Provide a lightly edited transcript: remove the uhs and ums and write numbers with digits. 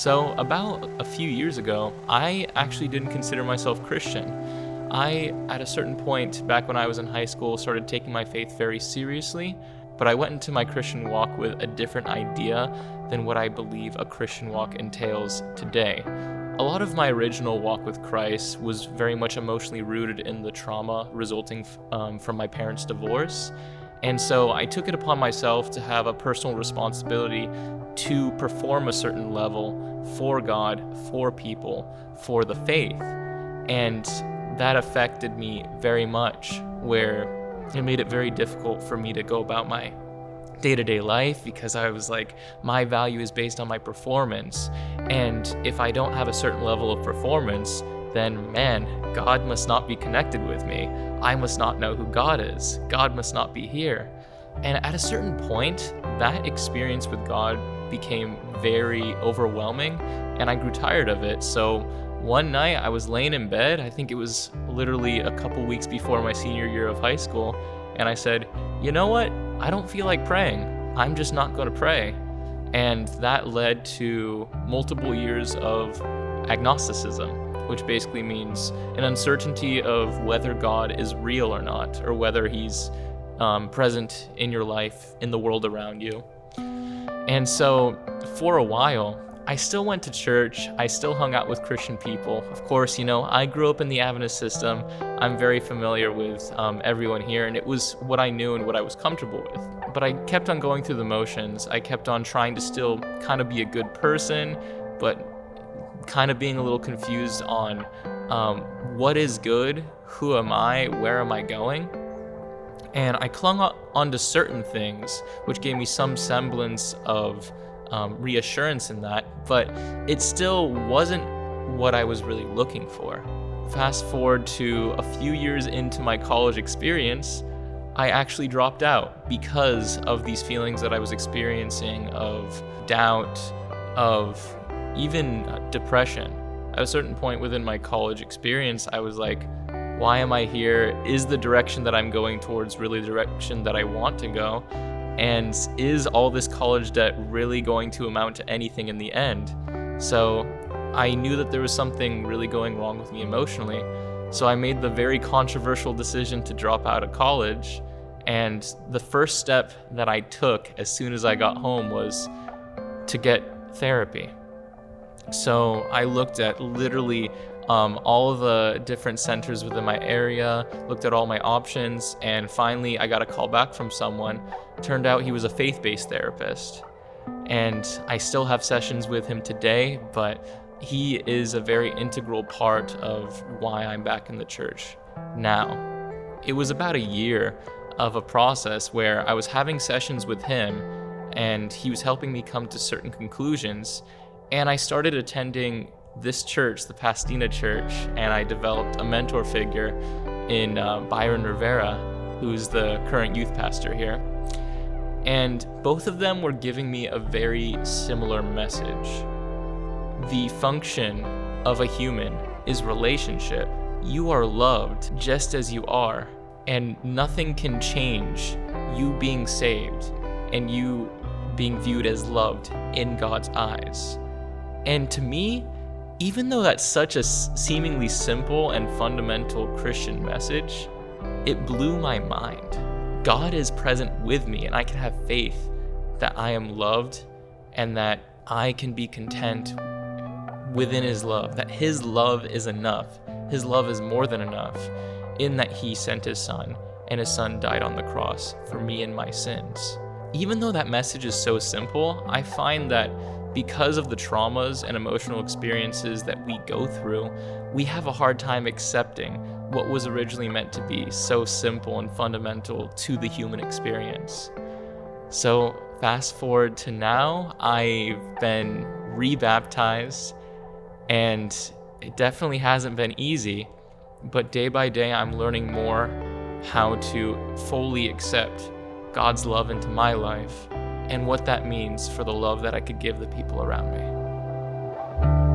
So, about a few years ago, I actually didn't consider myself Christian. I, at a certain point back when I was in high school, started taking my faith very seriously, but I went into my Christian walk with a different idea than what I believe a Christian walk entails today. A lot of my original walk with Christ was very much emotionally rooted in the trauma resulting from my parents' divorce. And so I took it upon myself to have a personal responsibility to perform a certain level for God, for people, for the faith. And that affected me very much, where it made it very difficult for me to go about my day-to-day life, because I was like, my value is based on my performance. And if I don't have a certain level of performance, then man, God must not be connected with me. I must not know who God is. God must not be here. And at a certain point, that experience with God became very overwhelming, and I grew tired of it. So one night I was laying in bed, I think it was literally a couple weeks before my senior year of high school, and I said, you know what? I don't feel like praying. I'm just not going to pray. And that led to multiple years of agnosticism, which basically means an uncertainty of whether God is real or not, or whether he's present in your life, in the world around you. And so for a while, I still went to church. I still hung out with Christian people. Of course, I grew up in the Adventist system. I'm very familiar with everyone here, and it was what I knew and what I was comfortable with. But I kept on going through the motions. I kept on trying to still kind of be a good person, but kind of being a little confused on what is good, who am I, where am I going? And I clung onto certain things, which gave me some semblance of reassurance in that, but it still wasn't what I was really looking for. Fast forward to a few years into my college experience, I actually dropped out because of these feelings that I was experiencing of doubt, of even depression. At a certain point within my college experience, I was like, why am I here? Is the direction that I'm going towards really the direction that I want to go? And is all this college debt really going to amount to anything in the end? So I knew that there was something really going wrong with me emotionally. So I made the very controversial decision to drop out of college. And the first step that I took as soon as I got home was to get therapy. So I looked at literally all of the different centers within my area, looked at all my options, and finally I got a call back from someone. Turned out he was a faith-based therapist. And I still have sessions with him today, but he is a very integral part of why I'm back in the church now. It was about a year of a process where I was having sessions with him, and he was helping me come to certain conclusions, and I started attending this church, the Pasadena church, and I developed a mentor figure in Byron Rivera, who's the current youth pastor here. And both of them were giving me a very similar message. The function of a human is relationship. You are loved just as you are, and nothing can change you being saved and you being viewed as loved in God's eyes. And to me, even though that's such a seemingly simple and fundamental Christian message, it blew my mind. God is present with me, and I can have faith that I am loved and that I can be content within his love, that his love is enough. His love is more than enough, in that he sent his son, and his son died on the cross for me and my sins. Even though that message is so simple, I find that because of the traumas and emotional experiences that we go through, we have a hard time accepting what was originally meant to be so simple and fundamental to the human experience. So fast forward to now, I've been rebaptized, and it definitely hasn't been easy, but day by day I'm learning more how to fully accept God's love into my life and what that means for the love that I could give the people around me.